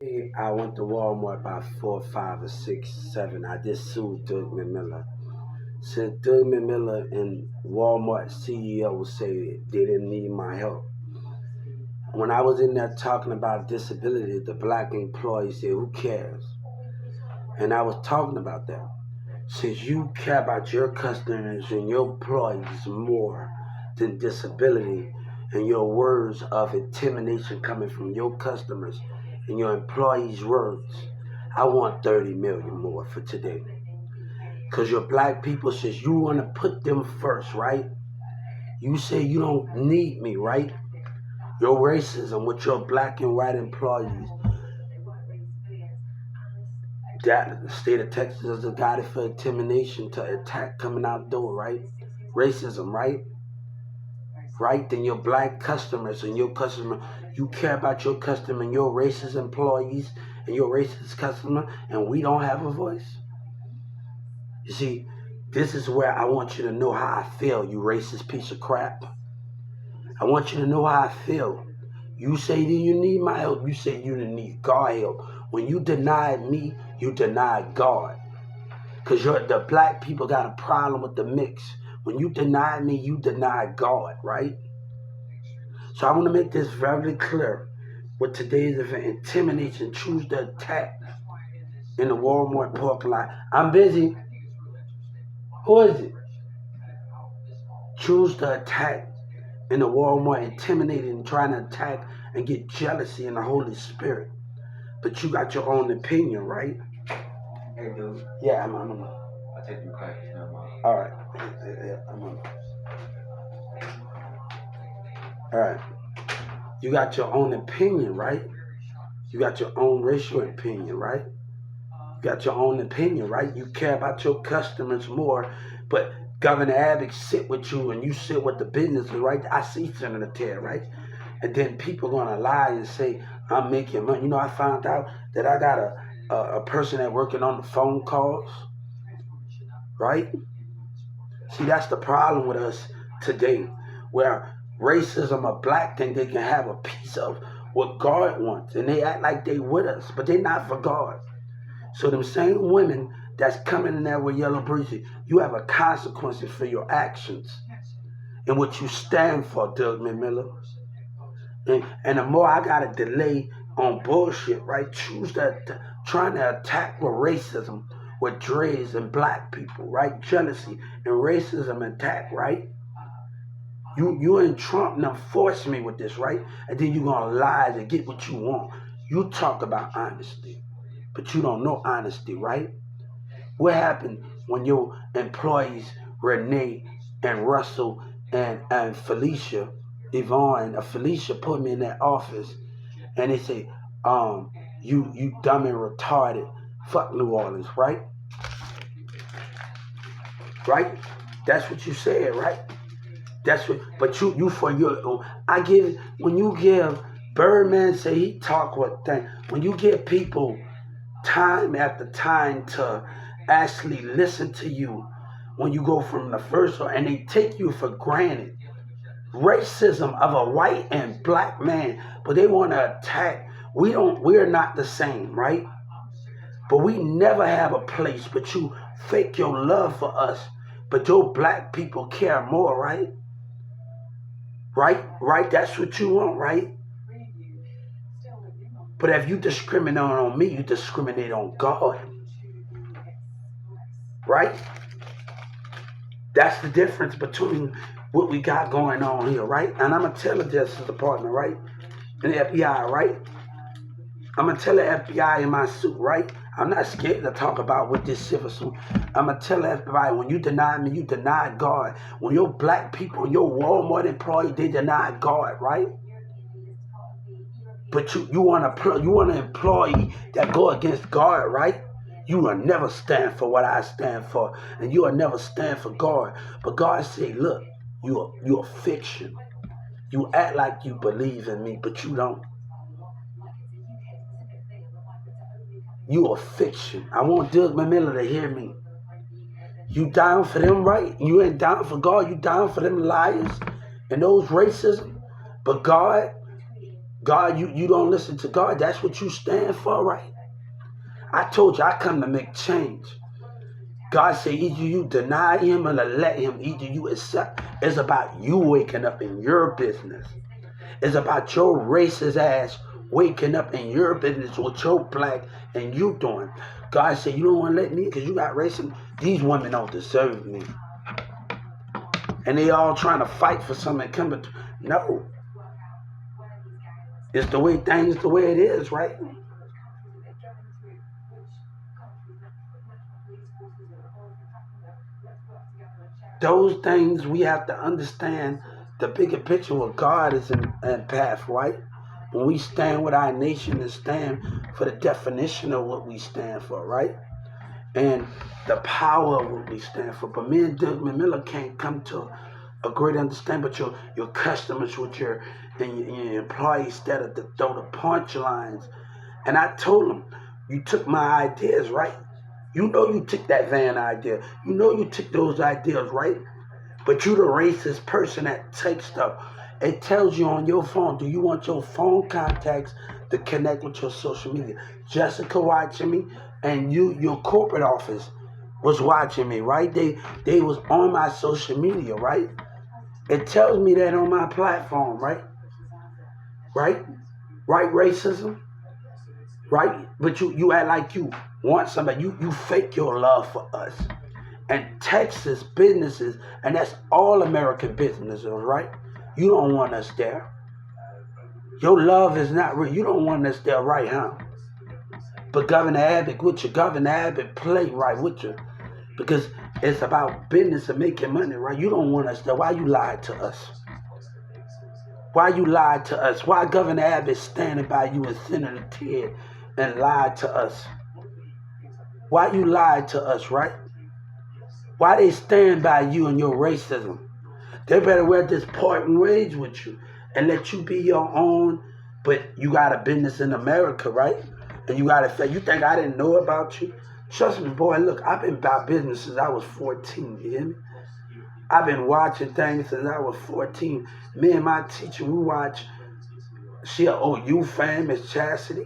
I went to Walmart about 4, 5, or 6, 7. I just sued Doug McMillan. Since Doug McMillan and Walmart CEO say they didn't need my help. When I was in there talking about disability, the black employee said, "Who cares?" And I was talking about that. Since you care about your customers and your employees more than disability and your words of intimidation coming from your customers and your employees' words, I want 30 million more for today. Because your black people says you want to put them first, right? You say you don't need me, right? Your racism with your black and white employees. That the state of Texas is guided for intimidation to attack coming out door, right? Racism, right? Right? Then your black customers and your customer, you care about your customer and your racist employees and your racist customer, and we don't have a voice. You see, this is where I want you to know how I feel, you racist piece of crap. I want you to know how I feel. You say that you need my help. You say you need God help. When you denied me, you denied God. Because the black people got a problem with the mix. When you deny me, you deny God, right? So I want to make this very clear. With today's event, intimidation, choose to attack in the Walmart parking lot. I'm busy. Who is it? Choose to attack in the Walmart, intimidating, trying to attack and get jealousy in the Holy Spirit. But you got your own opinion, right? Hey, dude. Yeah, I'm on. I take you classes now, All right. Yeah, I'm on. All right. You got your own opinion, right? You got your own racial opinion, right? You got your own opinion, right? You care about your customers more, but Governor Abbott sit with you and you sit with the businesses, right? I see Senator Ted, right? And then people gonna lie and say I'm making money. You know, I found out that I got a person that working on the phone calls, right? See, that's the problem with us today, where racism or black think they can have a piece of what God wants, and they act like they with us, but they not for God. So them same women that's coming in there with yellow breezy, you have a consequences for your actions and what you stand for, Doug McMillan. And the more I gotta delay on bullshit, right? Choose that trying to attack with racism, with dreads and black people, right? Jealousy and racism attack, right? You and Trump now force me with this, right? And then you gonna lie to get what you want. You talk about honesty, but you don't know honesty, right? What happened when your employees, Renee and Russell and Felicia, Yvonne, Felicia put me in that office and they say, you dumb and retarded, fuck New Orleans, right? Right? That's what you said, right? That's what, but you for your, I give, when you give, Birdman say he talk what thing, when you give people time after time to actually listen to you, when you go from the first one and they take you for granted, racism of a white and black man, but they want to attack, we're not the same, right? But we never have a place, but you fake your love for us, but your black people care more, right? Right? That's what you want, right? But if you discriminate on me, you discriminate on God, right? That's the difference between what we got going on here, right? And I'm gonna tell the Justice Department, right? And the FBI, right? I'm gonna tell the FBI in my suit, right? I'm not scared to talk about what this civil suit. I'm gonna tell the FBI, when you deny me, you deny God. When your black people, your Walmart employee, they deny God, right? But you want an employee that go against God, right? You will never stand for what I stand for, and you will never stand for God. But God said, "Look, you're a fiction. You act like you believe in me, but you don't. You a fiction." I want Doug McMillan to hear me. You down for them, right? You ain't down for God. You down for them liars and those racism. But God God, you don't listen to God. That's what you stand for, right? I told you I come to make change. God said either you deny him or let him. Either you accept. It's about you waking up in your business. It's about your racist ass waking up in your business with your black and you doing. God said you don't want to let me because you got racism. These women don't deserve me. And they all trying to fight for something coming. No. It's the way things the way it is, right? Those things we have to understand the bigger picture where God is in path, right? When we stand with our nation and stand for the definition of what we stand for, right? And the power of what we stand for. But me and Doug Miller can't come to a great understanding, but your customers with your employees that are to throw the punchlines. And I told them, you took my ideas, right? You know you took that van idea. You know you took those ideas, right? But you the racist person that takes stuff. It tells you on your phone, do you want your phone contacts to connect with your social media? Jessica watching me and your corporate office was watching me, right? They was on my social media, right? It tells me that on my platform, right? Right? Right racism? Right? But you act like you want somebody. You fake your love for us. And Texas businesses, and that's all American businesses, right? You don't want us there. Your love is not real. You don't want us there, right, huh? But Governor Abbott with you. Governor Abbott play right with you. Because it's about business and making money, right? You don't want us there. Why you lied to us? Why you lied to us? Why Governor Abbott standing by you and Senator Ted and lied to us? Why you lied to us, right? Why they stand by you and your racism? They better wear this parting ways with you and let you be your own, but you got a business in America, right? And you got to say, you think I didn't know about you? Trust me, boy, look, I've been about business since I was 14, you hear me? I've been watching things since I was 14. Me and my teacher, we watch, she an OU fan, Miss Chastity.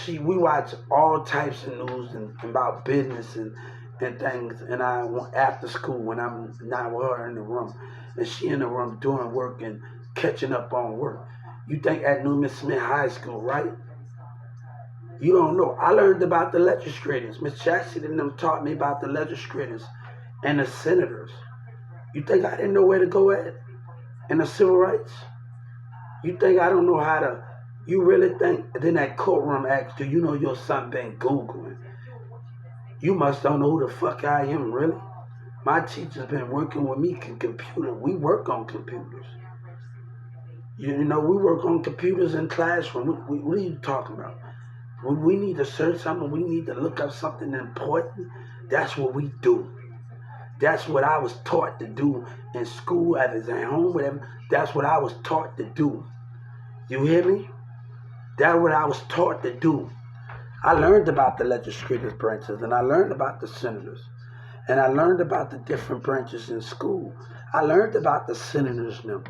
We watch all types of news and about business and things. And I after school when I'm not with her in the room, and she in the room doing work and catching up on work. You think at Newman Smith High School, right? You don't know. I learned about the legislators. Miss Chastity and them taught me about the legislators and the senators. You think I didn't know where to go at? And the civil rights? You think I don't know how to? You really think? And then that courtroom asked, do you know your son been Googling? You must don't know who the fuck I am, really. My teacher's been working with me on computer. We work on computers. You know, we work on computers in classroom. What are you talking about? When we need to search something, we need to look up something important. That's what we do. That's what I was taught to do in school, as at home, whatever. That's what I was taught to do. You hear me? That's what I was taught to do. I learned about the legislative branches, and I learned about the senators, and I learned about the different branches in school. I learned about the senators now.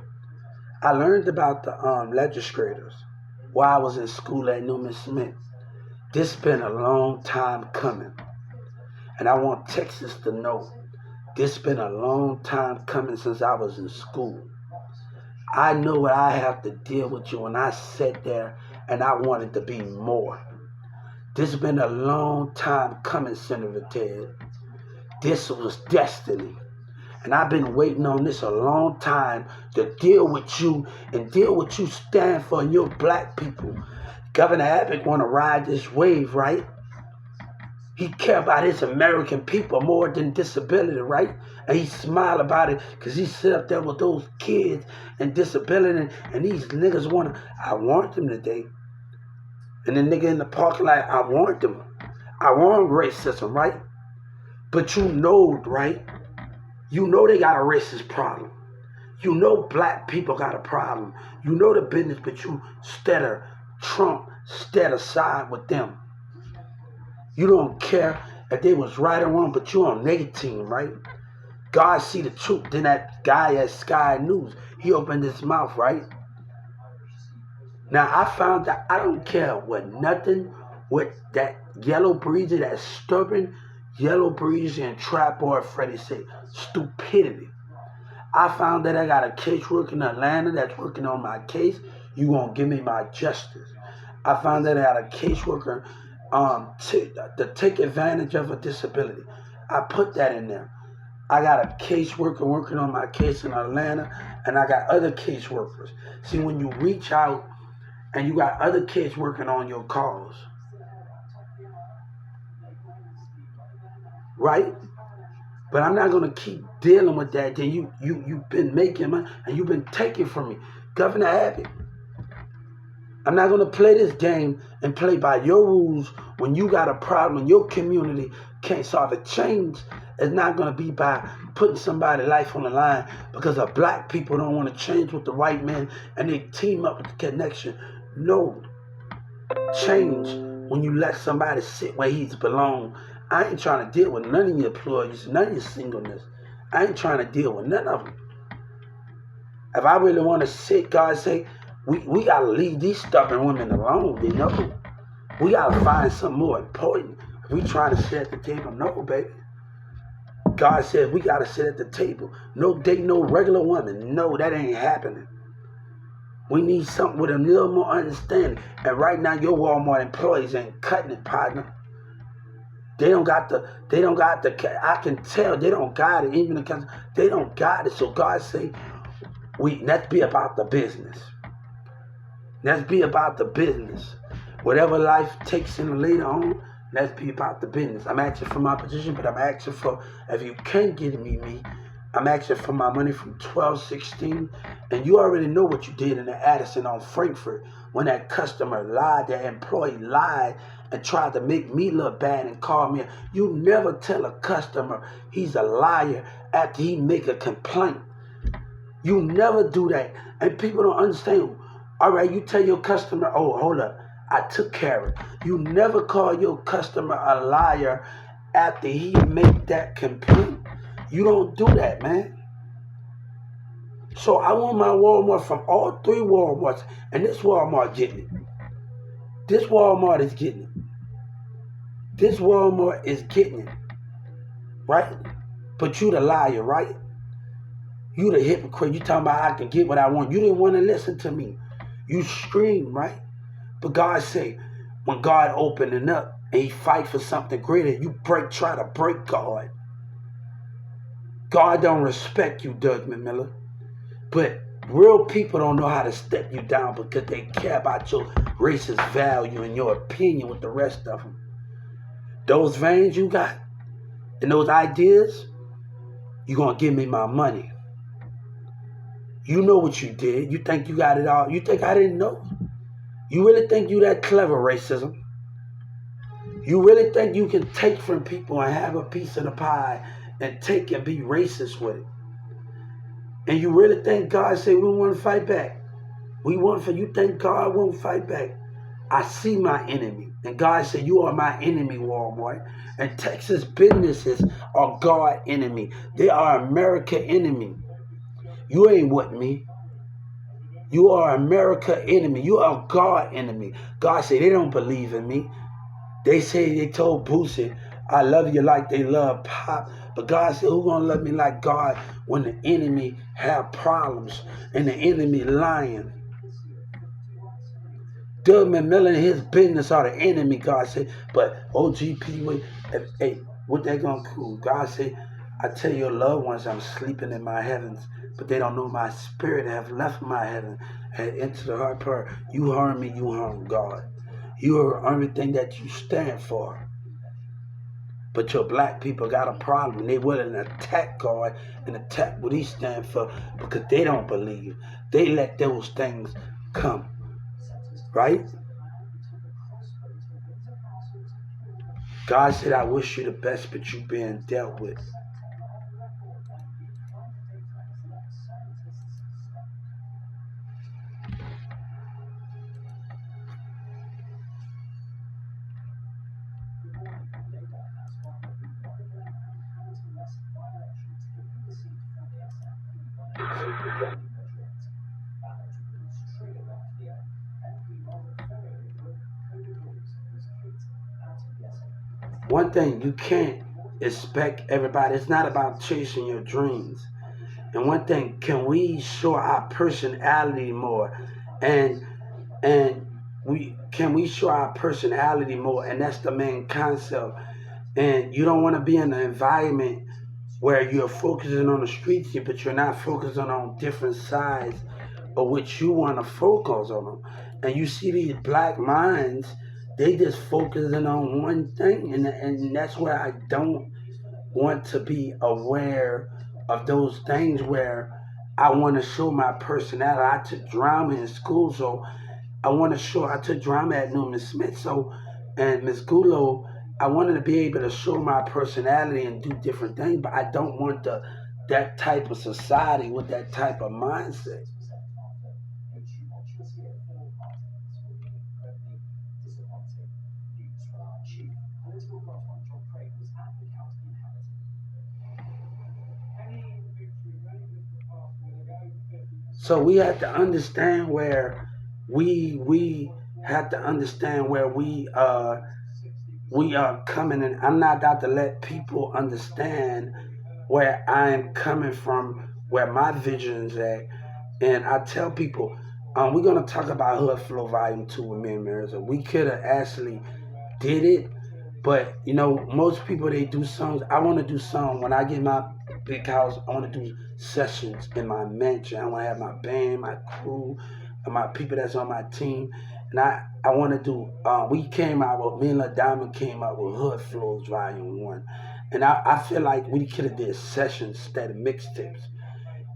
I learned about the legislators while I was in school at Newman Smith. This been a long time coming, and I want Texas to know this been a long time coming since I was in school. I know what I have to deal with you when I sat there and I wanted to be more. This has been a long time coming, Senator Ted. This was destiny. And I've been waiting on this a long time to deal with you and deal what you stand for and your black people. Governor Abbott want to ride this wave, right? He care about his American people more than disability, right? And he smile about it because he sit up there with those kids and disability and these niggas I warned them today. And the nigga in the parking lot, I warned them. I warned racism, right? But you know, right? You know they got a racist problem. You know black people got a problem. You know the business, but you Trump aside with them. You don't care if they was right or wrong, but you on their team, right? God see the truth. Then that guy at Sky News, he opened his mouth, right? Now I found that I don't care what nothing with that yellow breezy, that stubborn yellow breezy and trap boy Freddie said. Stupidity. I found that I got a caseworker in Atlanta that's working on my case. You gonna give me my justice. I found that I got a caseworker to take advantage of a disability. I put that in there. I got a caseworker working on my case in Atlanta, and I got other caseworkers. See, when you reach out and you got other kids working on your cause, right? But I'm not gonna keep dealing with that. Then you've been making money and you've been taking from me, Governor Abbott. I'm not gonna play this game and play by your rules when you got a problem in your community can't solve it. Change is not gonna be by putting somebody's life on the line because of black people don't want to change with the white man and they team up with the connection. No, change when you let somebody sit where he's belong. I ain't trying to deal with none of your employees, none of your singleness. I ain't trying to deal with none of them. If I really want to sit, God say, we got to leave these stubborn women alone. They know. We got to find something more important. If we trying to sit at the table, no, baby. God said we got to sit at the table. No date, no regular woman. No, that ain't happening. We need something with a little more understanding. And right now, your Walmart employees ain't cutting it, partner. They don't got the, I can tell they don't got it. Even because they don't got it. So God say, let's be about the business. Let's be about the business. Whatever life takes in later on, let's be about the business. I'm asking for my position, but I'm asking for, if you can't give me, I'm asking for my money from 1216. And you already know what you did in the Addison on Frankfurt when that customer lied, that employee lied and tried to make me look bad and call me. You never tell a customer he's a liar after he make a complaint. You never do that. And people don't understand. All right, you tell your customer, oh, hold up, I took care of it. You never call your customer a liar after he make that complaint. You don't do that, man. So I want my Walmart from all three Walmarts, and this Walmart getting it. This Walmart is getting it. This Walmart is getting it, right? But you the liar, right? You the hypocrite. You talking about I can get what I want. You didn't want to listen to me. You scream, right? But God say, when God opening up and he fight for something greater, you try to break God. God don't respect you, Doug McMillan. But real people don't know how to step you down because they care about your racist value and your opinion with the rest of them. Those veins you got and those ideas, you're going to give me my money. You know what you did. You think you got it all. You think I didn't know? You really think you that clever, racism? You really think you can take from people and have a piece of the pie and take and be racist with it? And you really think God said we want to fight back? You think God won't fight back? I see my enemy. And God said, you are my enemy, Walmart. And Texas businesses are God enemy. They are America enemy. You ain't with me. You are America enemy. You are God enemy. God said they don't believe in me. They say they told Boosie, I love you like they love Pop. But God said, who gonna love me like God when the enemy have problems and the enemy lying? Doug McMillan and his business are the enemy, God said. But OGP, hey, what they gonna do? God said, I tell your loved ones I'm sleeping in my heavens, but they don't know my spirit have left my heaven and into the heart part. You harm me, you harm God. You are everything that you stand for. But your black people got a problem and they willing to attack God and attack what he stands for because they don't believe. They let those things come. Right? God said, I wish you the best, but you being dealt with. one thing you can't expect everybody. It's not about chasing your dreams. And one thing, can we show our personality more? And and we show our personality more? And that's the main concept. And you don't want to be in an environment where you're focusing on the streets, but you're not focusing on different sides of which you want to focus on them. And you see these black minds, they just focusing on one thing, and that's where I don't want to be aware of those things where I want to show my personality. I took drama in school, so I want to show. I took drama at Newman Smith, so and Miss Gulo, I wanted to be able to show my personality and do different things, but I don't want that type of society with that type of mindset. So we have to understand where we have to understand where we are coming, and I'm not about to let people understand where I'm coming from, where my vision's at. And I tell people, we're gonna talk about Hood Flow Volume 2 with me and Marissa. We could have actually did it, but most people they do songs. I want to do songs when I get my big house. I want to do sessions in my mansion. I want to have my band, my crew, and my people that's on my team. And I want to do. We came out with me and La Diamond came out with Hood Flows Volume 1, and I feel like we could have did sessions instead of mixtapes.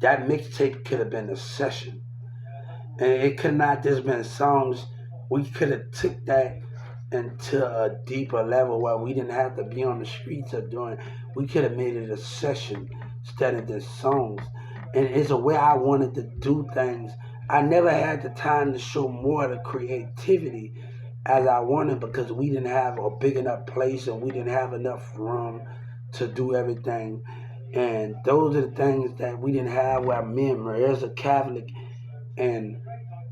That mixtape could have been a session, and it could not just been songs. We could have took that into a deeper level where we didn't have to be on the streets or doing. We could have made it a session instead of just songs. And it's a way I wanted to do things. I never had the time to show more of the creativity as I wanted because we didn't have a big enough place and we didn't have enough room to do everything. And those are the things that we didn't have where me and Marissa Catholic and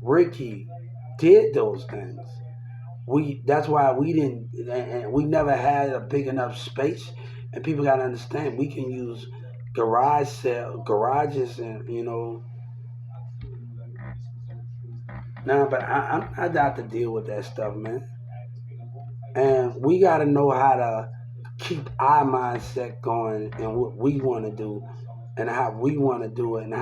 Ricky did those things. That's why we didn't, and we never had a big enough space. And people got to understand we can use garages, and now. But I'm not out to deal with that stuff, man. And we got to know how to keep our mindset going and what we want to do, and how we want to do it, and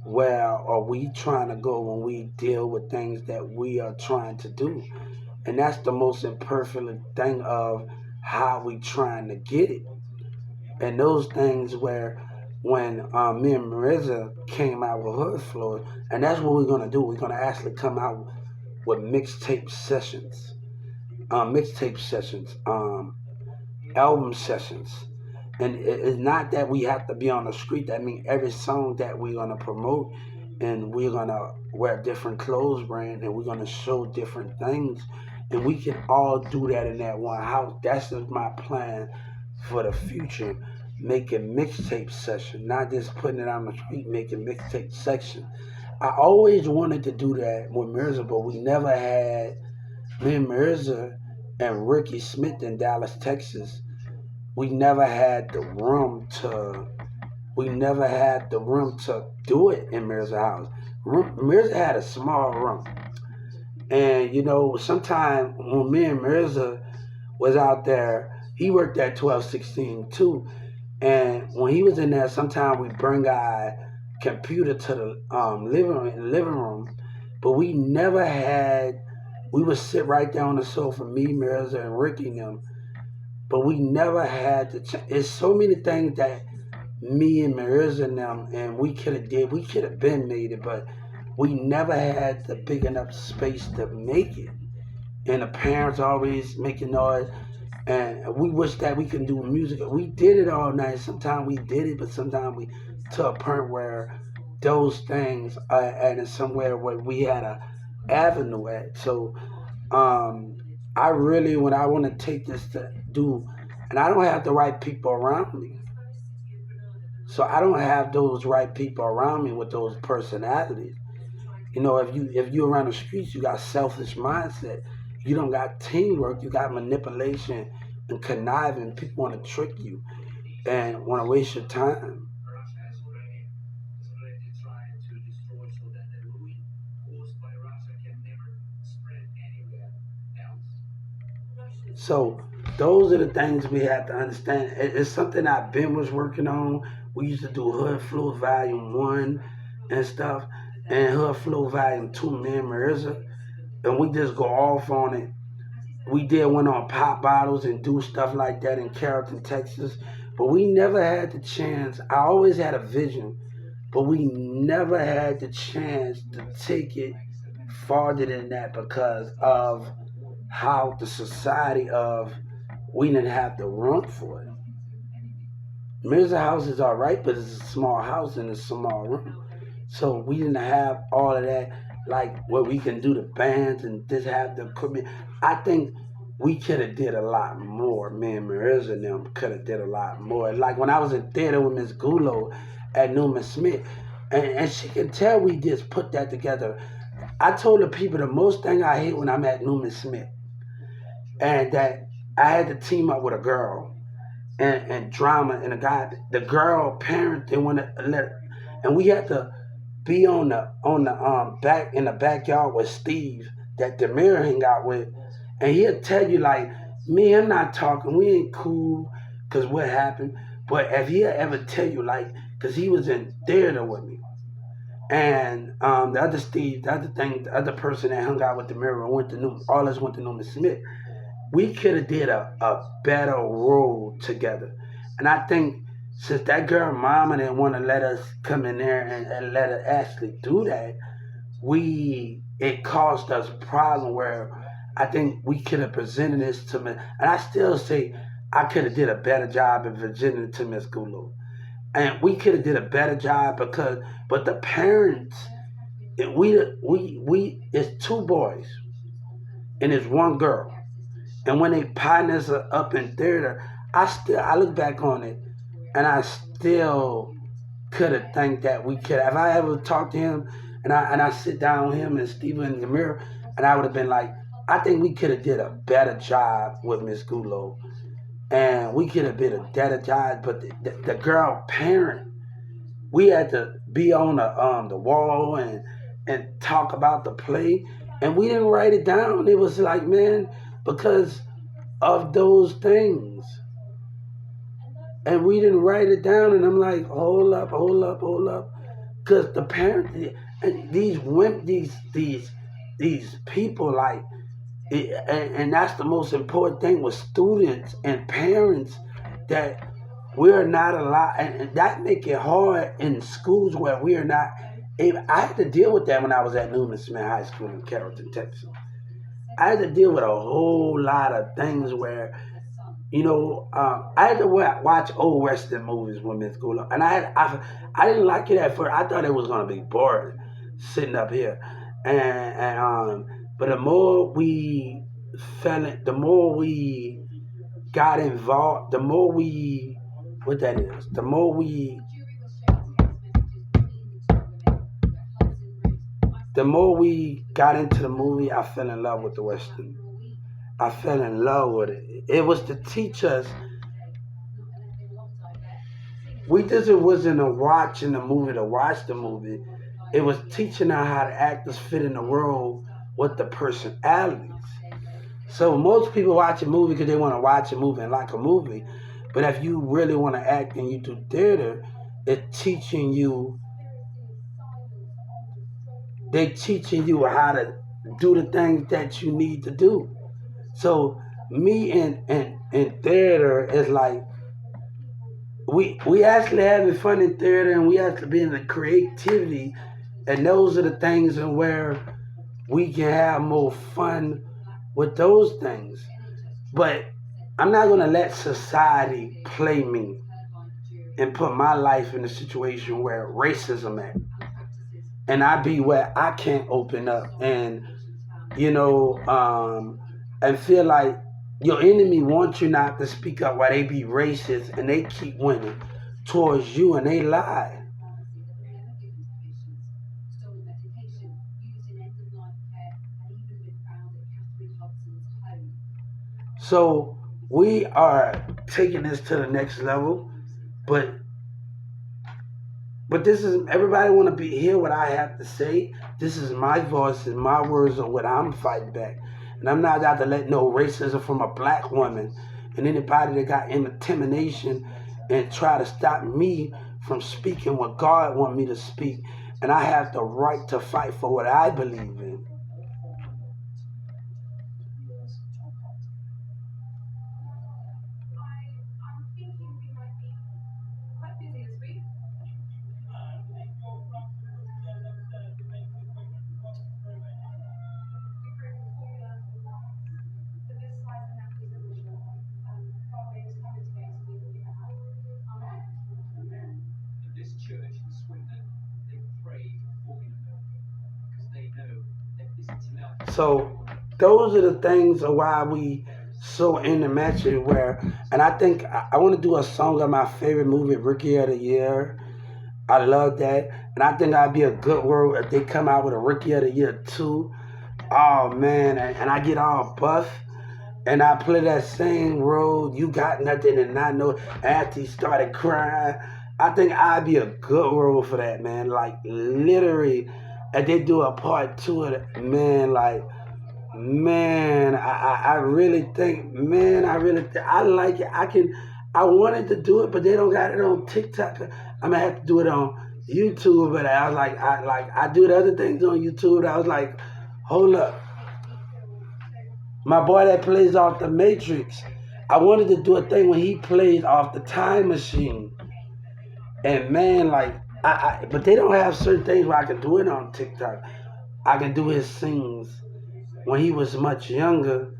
where are we trying to go when we deal with things that we are trying to do. And that's the most imperfect thing of how we trying to get it. And those things where when me and Marissa came out with Hood Flow, and that's what we're gonna do. We're gonna actually come out with mixtape sessions, album sessions. And it's not that we have to be on the street. That means every song that we're gonna promote, and we're gonna wear different clothes brand, and we're gonna show different things, and we can all do that in that one house. That's just my plan for the future. Making mixtape session, not just putting it on the street, making mixtape section. I always wanted to do that with Mirza, but we never had me and Mirza and Ricky Smith in Dallas, Texas. We never had the room to do it in Mirza's house. Mirza had a small room. And sometimes when me and Mirza was out there, he worked at 1216 too. And when he was in there, sometimes we bring our computer to the living room, but we never had. We would sit right there on the sofa, me, Mirza, and Ricky and them. But we never had to. It's so many things that me and Mirza and them, and we could have did. We could have been made it, but we never had the big enough space to make it. And the parents always making noise. And we wish that we can do music. We did it all night. Sometimes we did it, but sometimes we to a point where those things are at somewhere where we had a avenue at. So I really, when I want to take this to do, and I don't have the right people around me. So I don't have those right people around me with those personalities. If you around the streets, you got selfish mindset. You don't got teamwork. You got manipulation and conniving. People want to trick you and want to waste your time. So those are the things we have to understand. It's something that Ben was working on. We used to do Hood Flow Volume 1 and stuff, and Hood Flow Volume 2, me and Marissa, and we just go off on it. We did one on pop bottles and do stuff like that in Carrollton, Texas, but we never had the chance. I always had a vision, but we never had the chance to take it farther than that because of how the society of we didn't have the room for it. Mirza house is all right, but it's a small house and a small room. So we didn't have all of that, like where we can do the bands and just have the equipment. I think we could have did a lot more. Me and Mirza and them could have did a lot more. Like when I was in theater with Miss Gulo at Newman Smith, and she can tell we just put that together. I told the people the most thing I hate when I'm at Newman Smith, and that I had to team up with a girl and drama and a guy. The girl parent they want to let, and we had to be on the back in the backyard with Steve that Demir hang out with, and he'll tell you like me, I'm not talking, we ain't cool, cause what happened. But if he'll ever tell you like, cause he was in theater with me, and the other Steve, the other person that hung out with Demir went to New, all us went to Newman Smith. We could have did a better role together. And I think since that girl mama didn't want to let us come in there and let us actually do that, it caused us a problem where I think we could have presented this to me. And I still say I could have did a better job of presenting it to Miss Gulu. And we could have did a better job but the parents, we it's two boys and it's one girl. And when they partners are up in theater, I look back on it and I still could have think that we could. If I ever talked to him and I sit down with him and Steven in the mirror, and I would have been like, I think we could have did a better job with Miss Gulo, and we could have been a better job. But the girl parent, we had to be on the wall and talk about the play, and we didn't write it down. It was like, man, because of those things. And we didn't write it down, and I'm like, hold up, hold up, hold up. Because the parents, and these women, these people, like, and that's the most important thing with students and parents, that we're not allowed, and that make it hard in schools where we are not able. I had to deal with that when I was at Newman Smith High School in Carrollton, Texas. I had to deal with a whole lot of things where, I had to watch old Western movies with Miss Gula, and I didn't like it at first. I thought it was gonna be boring sitting up here, but the more we the more we got involved, the more we what that is, the more we got into the movie, I fell in love with the Western. I fell in love with it. It was to teach us. We just wasn't a watching the movie to watch the movie. It was teaching us how the actors fit in the role with the personalities. So most people watch a movie because they want to watch a movie and like a movie. But if you really want to act and you do theater, it's teaching you. They teaching you how to do the things that you need to do. So me in theater is like we actually having fun in theater, and we actually being the creativity, and those are the things and where we can have more fun with those things. But I'm not gonna let society play me and put my life in a situation where racism at, and I be where I can't open up and you know and feel like your enemy wants you not to speak up while they be racist and they keep winning towards you and they lie. So We are taking this to the next level, but this is everybody want to hear what I have to say. This is my voice and my words are what I'm fighting back, and I'm not out to let no racism from a black woman and anybody that got intimidation and try to stop me from speaking what God want me to speak. And I have the right to fight for what I believe in. So those are the things of why we so in the matches where, and I think I want to do a song of my favorite movie, Rookie of the Year. I love that, and I think that'd be a good word if they come out with a Rookie of the Year too. Oh man, and I get all buff. And I play that same road, you got nothing and I know after he started crying. I think I'd be a good role for that, man. Like literally, and they do a part two of it, man. Like, man, I really think, man, I like it. I wanted to do it, but they don't got it on TikTok. I'm gonna have to do it on YouTube. But I was like, I do the other things on YouTube. I was like, hold up. My boy that plays off the Matrix, I wanted to do a thing when he plays off the Time Machine. And man, like, but they don't have certain things where I can do it on TikTok. I can do his scenes when he was much younger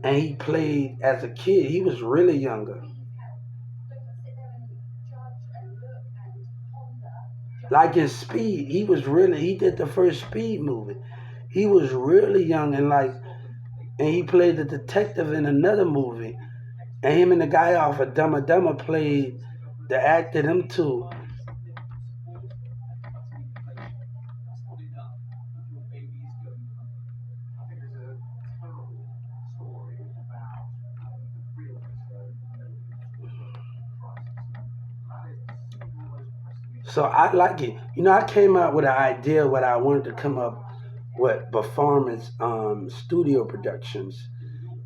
and he played as a kid. He was really younger. Like in Speed, he did the first Speed movie. He was really young and he played the detective in another movie. And him and the guy off of Dumb and Dumber played the actor, them two. So I like it. I came out with an idea what I wanted to come up with performance studio productions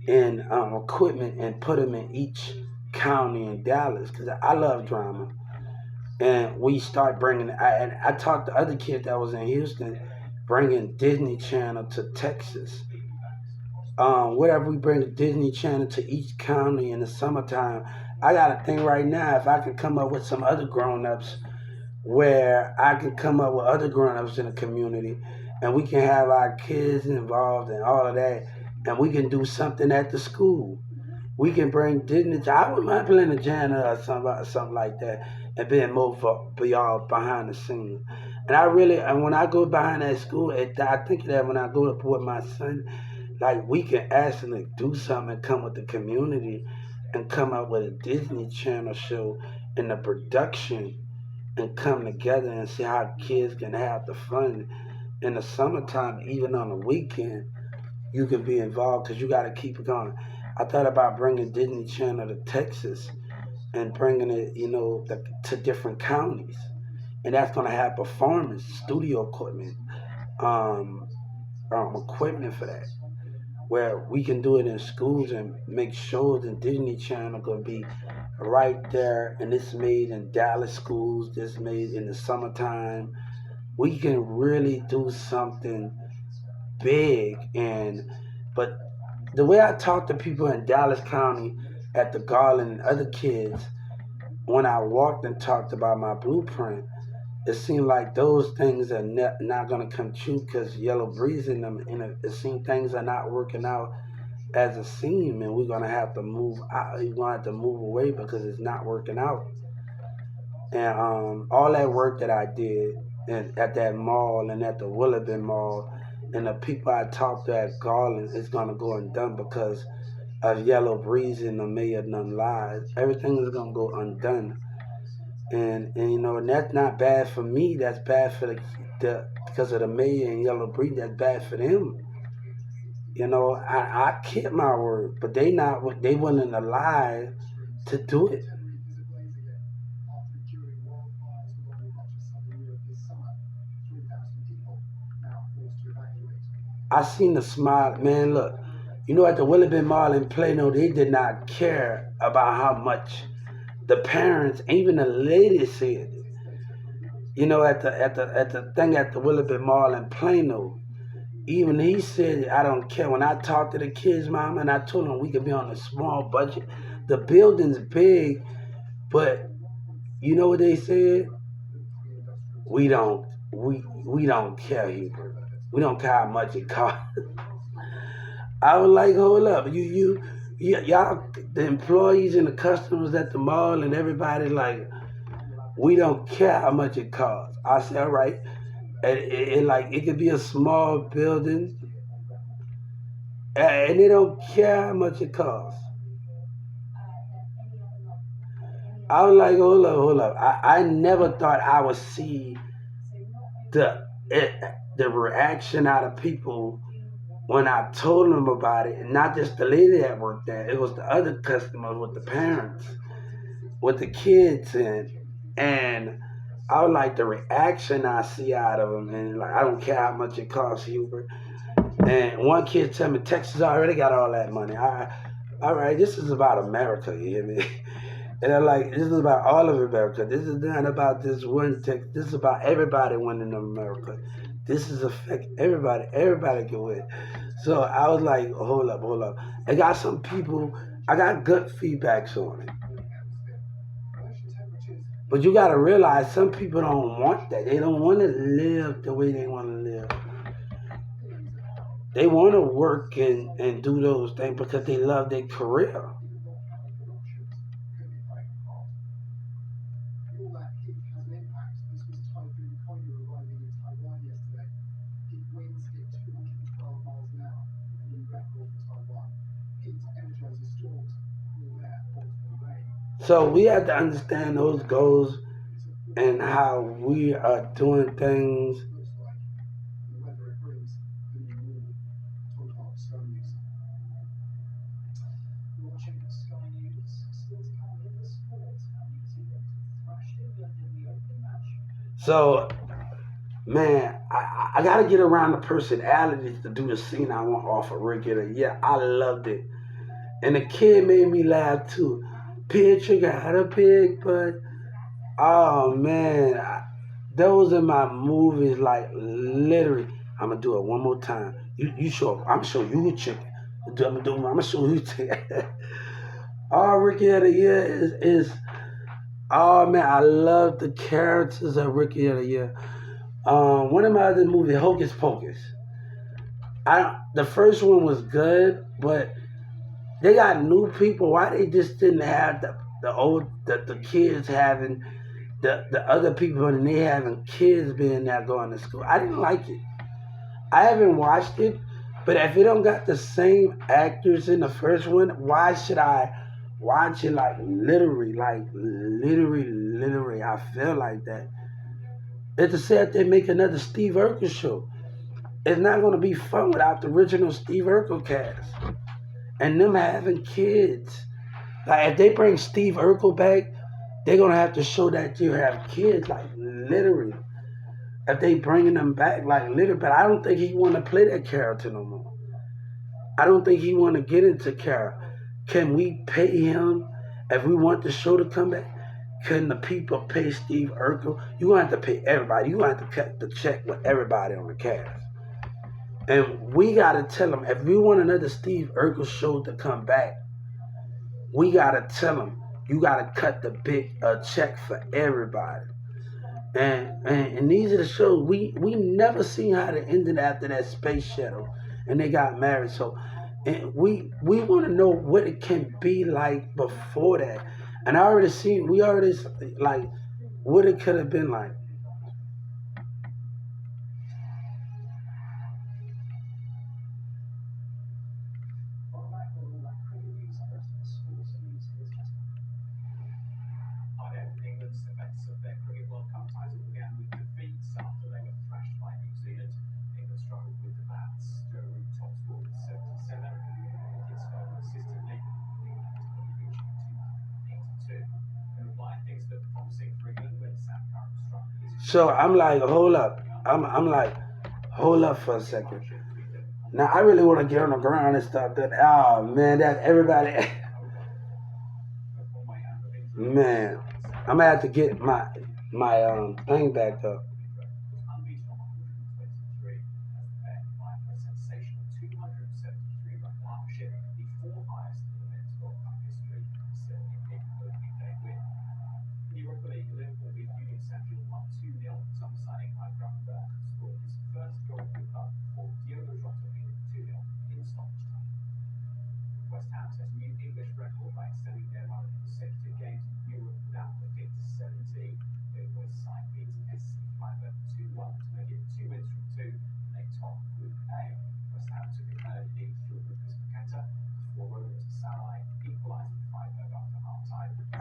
and equipment and put them in each county in Dallas because I love drama. And we start and I talked to other kids that was in Houston, bringing Disney Channel to Texas. Whatever we bring the Disney Channel to each county in the summertime, I got to think right now if I can come up with some other grown-ups where I can come up with other grown-ups in the community and we can have our kids involved and all of that and we can do something at the school. We can bring Disney. I wouldn't mind playing the janitor or something like that and being more for y'all behind the scenes. And when I go behind that school, I think of that when I go up with my son, like we can actually do something and come with the community and come up with a Disney Channel show and the production and come together and see how kids can have the fun in the summertime, even on the weekend. You can be involved because you got to keep it going. I thought about bringing Disney Channel to Texas and bringing it, to different counties, and that's gonna have performance studio equipment, um, equipment for that, where we can do it in schools and make shows. And Disney Channel gonna be right there, and it's made in Dallas schools. This made in the summertime. We can really do something big, but the way I talk to people in Dallas County at the Garland and other kids, when I walked and talked about my blueprint, it seemed like those things are not going to come true because Yellow Breeze in them, and it seemed things are not working out as a team, and we're going to have to move out. We're going to have to move away because it's not working out. And all that work that I did at that mall and at the Willabin Mall, and the people I talked to at Garland is going to go undone because of Yellow Breeze and the Million None Lies. Everything is going to go undone. And that's not bad for me. That's bad for the because of the mayor and Yellow Breeze. That's bad for them. You know, I kept my word, but they wasn't alive to do it. I seen the smile, man. Look, you know, at the Willowbend Mall in Plano, they did not care about how much the parents, even the lady said it. You know, at the thing at the Willowbend Mall in Plano, even he said, I don't care. When I talked to the kids' mom and I told them we could be on a small budget, the building's big, but you know what they said? We don't care, Hubert. We don't care how much it costs. I was like, hold up, y'all, the employees and the customers at the mall and everybody like, we don't care how much it costs. I said, all right, and like it could be a small building, and they don't care how much it costs. I was like, hold up. I never thought I would see the it, the reaction out of people when I told them about it, and not just the lady that worked there. It was the other customers with the parents, with the kids, and I was like the reaction I see out of them, and like I don't care how much it costs, Hubert. And one kid tell me Texas already got all that money. All right, this is about America, you hear me? And I'm like, this is about all of America. This is not about this one Texas. This is about everybody winning in America. This is affect everybody. Everybody can win. So I was like, hold up. I got some people. I got good feedbacks on it. But you got to realize some people don't want that. They don't want to live the way they want to live. They want to work and do those things because they love their career. So we have to understand those goals and how we are doing things. So, man, I got to get around the personalities to do the scene I want off of regular. Yeah, I loved it. And the kid made me laugh too. Picture got a big butt. Oh, man. Those are my movies, like literally. I'm going to do it one more time. You show, I'm sure you a chicken. I'm gonna show you. All Ricky of the Year is oh man, I love the characters of Ricky of the Year. One of my other movies, Hocus Pocus. The first one was good, but they got new people. Why they just didn't have the kids having the other people and they having kids being there going to school? I didn't like it. I haven't watched it, but if it don't got the same actors in the first one, why should I watch it? Literally, I feel like that. It's to say if they make another Steve Urkel show, it's not going to be fun without the original Steve Urkel cast and them having kids. Like if they bring Steve Urkel back, they're gonna have to show that you have kids, like literally. If they bringing them back, like literally, but I don't think he want to play that character no more. I don't think he want to get into character. Can we pay him if we want the show to come back? Can the people pay Steve Urkel? You gonna have to pay everybody. You gonna have to cut the check with everybody on the cast. And we gotta tell them if we want another Steve Urkel show to come back, we gotta tell them you gotta cut the big check for everybody. And these are the shows we never seen how they ended after that space shuttle, and they got married. So, and we want to know what it can be like before that. And we already like what it could have been like. So I'm like, hold up. I'm like, hold up for a second. Now I really want to get on the ground and stuff. That oh man, that everybody, man, I'm gonna have to get my thing back up.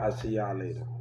I'll see y'all later.